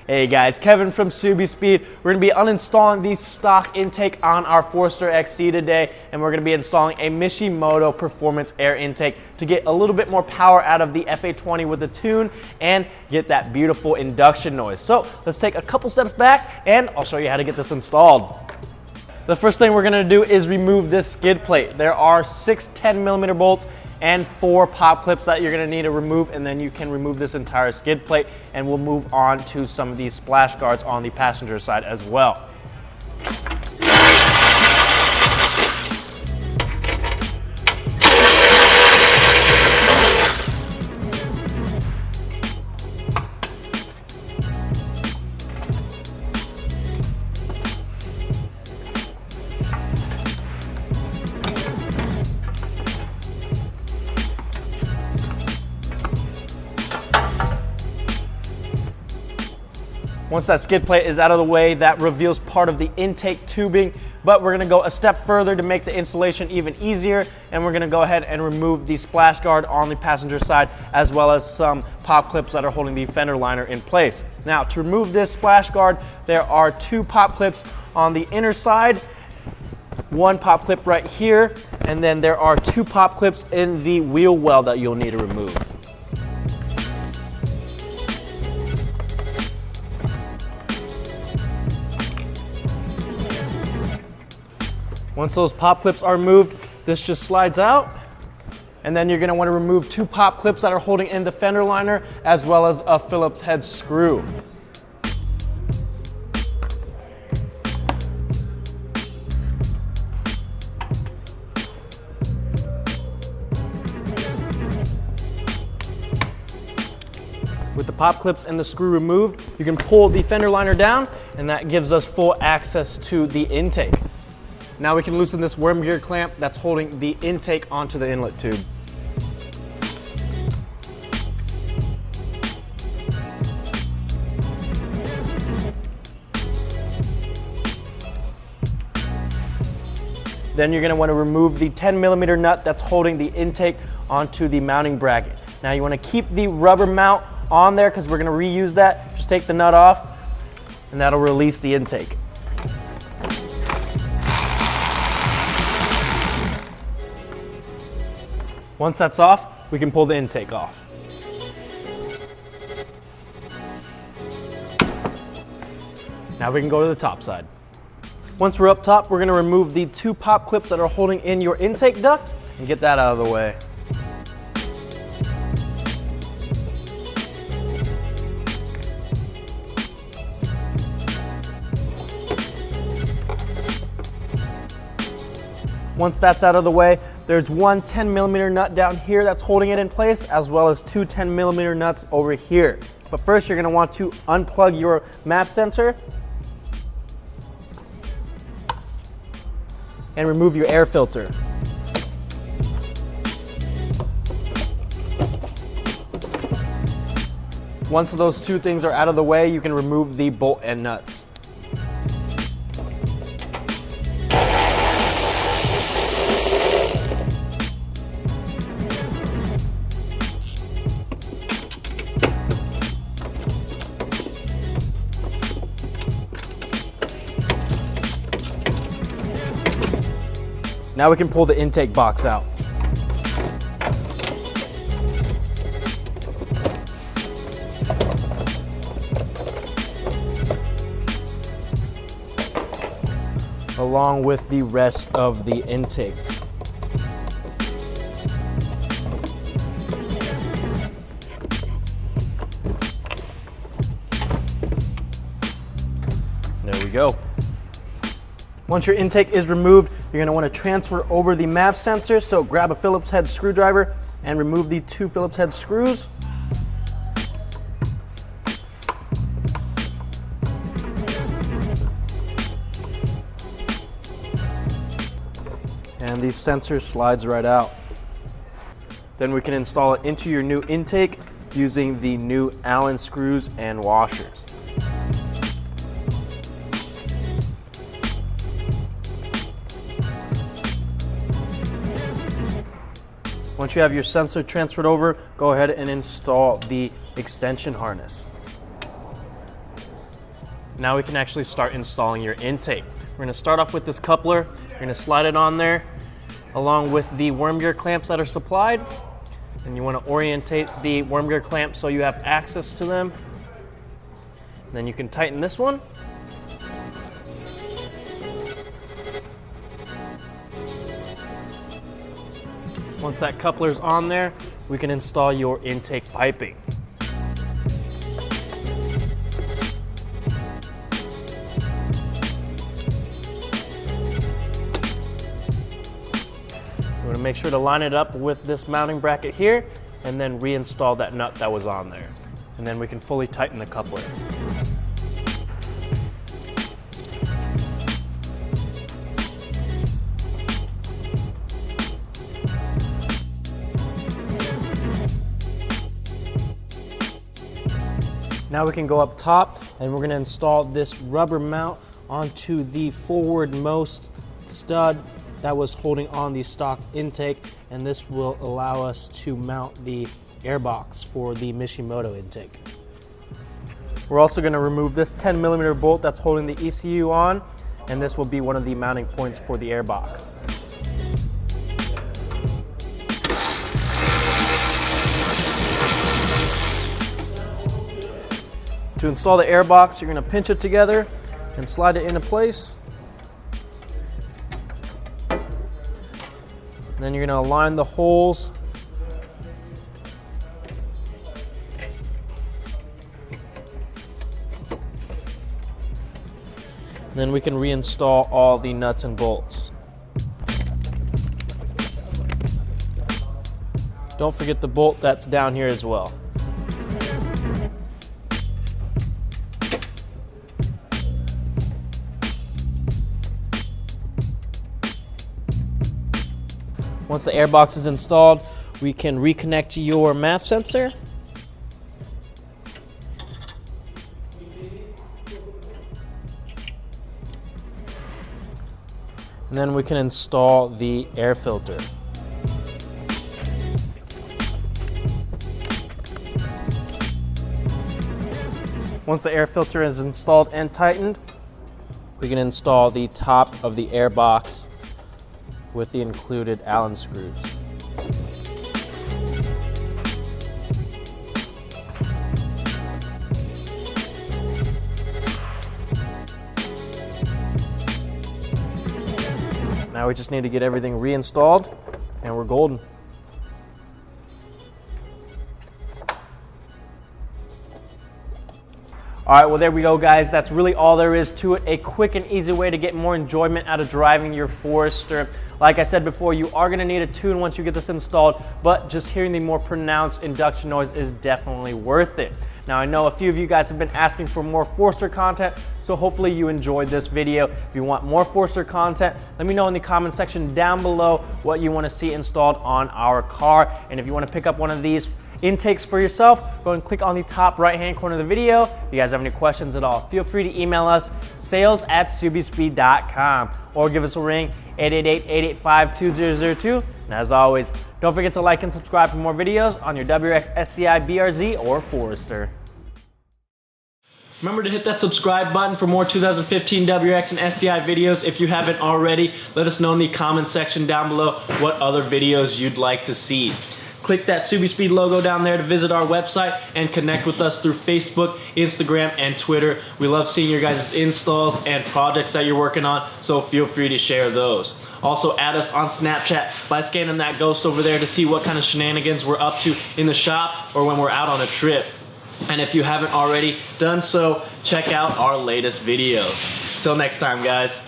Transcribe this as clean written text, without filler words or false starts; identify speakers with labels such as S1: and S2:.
S1: Hey guys, Kevin from Subispeed. We're going to be uninstalling the stock intake on our Forester XT today, and we're going to be installing a Mishimoto performance air intake to get a little bit more power out of the FA20 with the tune and get that beautiful induction noise. So let's take a couple steps back and I'll show you how to get this installed. The first thing we're going to do is remove this skid plate. There are 6 10mm bolts and 4 pop clips that you're going to need to remove, and then you can remove this entire skid plate, and we'll move on to some of these splash guards on the passenger side as well. Once that skid plate is out of the way, that reveals part of the intake tubing, but we're gonna go a step further to make the installation even easier, and we're gonna go ahead and remove the splash guard on the passenger side, as well as some pop clips that are holding the fender liner in place. Now, to remove this splash guard, there are 2 pop clips on the inner side, 1 pop clip right here, and then there are 2 pop clips in the wheel well that you'll need to remove. Once those pop clips are removed, this just slides out. And then you're gonna wanna remove 2 pop clips that are holding in the fender liner, as well as a Phillips head screw. With the pop clips and the screw removed, you can pull the fender liner down, and that gives us full access to the intake. Now we can loosen this worm gear clamp that's holding the intake onto the inlet tube. Then you're going to want to remove the 10mm nut that's holding the intake onto the mounting bracket. Now you want to keep the rubber mount on there because we're going to reuse that. Just take the nut off and that'll release the intake. Once that's off, we can pull the intake off. Now we can go to the top side. Once we're up top, we're going to remove the 2 pop clips that are holding in your intake duct and get that out of the way. Once that's out of the way, there's 1 10mm nut down here that's holding it in place, as well as 2 10mm nuts over here. But first, you're going to want to unplug your MAP sensor and remove your air filter. Once those 2 things are out of the way, you can remove the bolt and nuts. Now we can pull the intake box out. Along with the rest of the intake. There we go. Once your intake is removed, you're going to want to transfer over the MAP sensor, so grab a Phillips head screwdriver and remove the 2 Phillips head screws. And the sensor slides right out. Then we can install it into your new intake using the new Allen screws and washers. Once you have your sensor transferred over, go ahead and install the extension harness. Now we can actually start installing your intake. We're gonna start off with this coupler. You're gonna slide it on there along with the worm gear clamps that are supplied. And you wanna orientate the worm gear clamps so you have access to them. And then you can tighten this one. Once that coupler's on there, we can install your intake piping. You want to make sure to line it up with this mounting bracket here and then reinstall that nut that was on there. And then we can fully tighten the coupler. Now we can go up top and we're going to install this rubber mount onto the forward-most stud that was holding on the stock intake, and this will allow us to mount the airbox for the Mishimoto intake. We're also going to remove this 10mm bolt that's holding the ECU on, and this will be one of the mounting points for the airbox. To install the airbox, you're going to pinch it together and slide it into place. Then you're going to align the holes. Then we can reinstall all the nuts and bolts. Don't forget the bolt that's down here as well. Once the airbox is installed, we can reconnect your MAF sensor. And then we can install the air filter. Once the air filter is installed and tightened, we can install the top of the airbox with the included Allen screws. Now we just need to get everything reinstalled and we're golden. All right, well there we go guys. That's really all there is to it. A quick and easy way to get more enjoyment out of driving your Forester. Like I said before, you are gonna need a tune once you get this installed, but just hearing the more pronounced induction noise is definitely worth it. Now I know a few of you guys have been asking for more Forester content, so hopefully you enjoyed this video. If you want more Forester content, let me know in the comment section down below what you wanna see installed on our car. And if you wanna pick up one of these intakes for yourself, go and click on the top right hand corner of the video. If you guys have any questions at all, feel free to email us, sales@subispeed.com, or give us a ring, 888-885-2002. And as always, don't forget to like and subscribe for more videos on your WRX, SCI, BRZ, or Forester. Remember to hit that subscribe button for more 2015 WRX and SCI videos. If you haven't already, let us know in the comment section down below what other videos you'd like to see. Click that Subispeed logo down there to visit our website and connect with us through Facebook, Instagram, and Twitter. We love seeing your guys' installs and projects that you're working on, so feel free to share those. Also add us on Snapchat by scanning that ghost over there to see what kind of shenanigans we're up to in the shop or when we're out on a trip. And if you haven't already done so, check out our latest videos. Till next time, guys.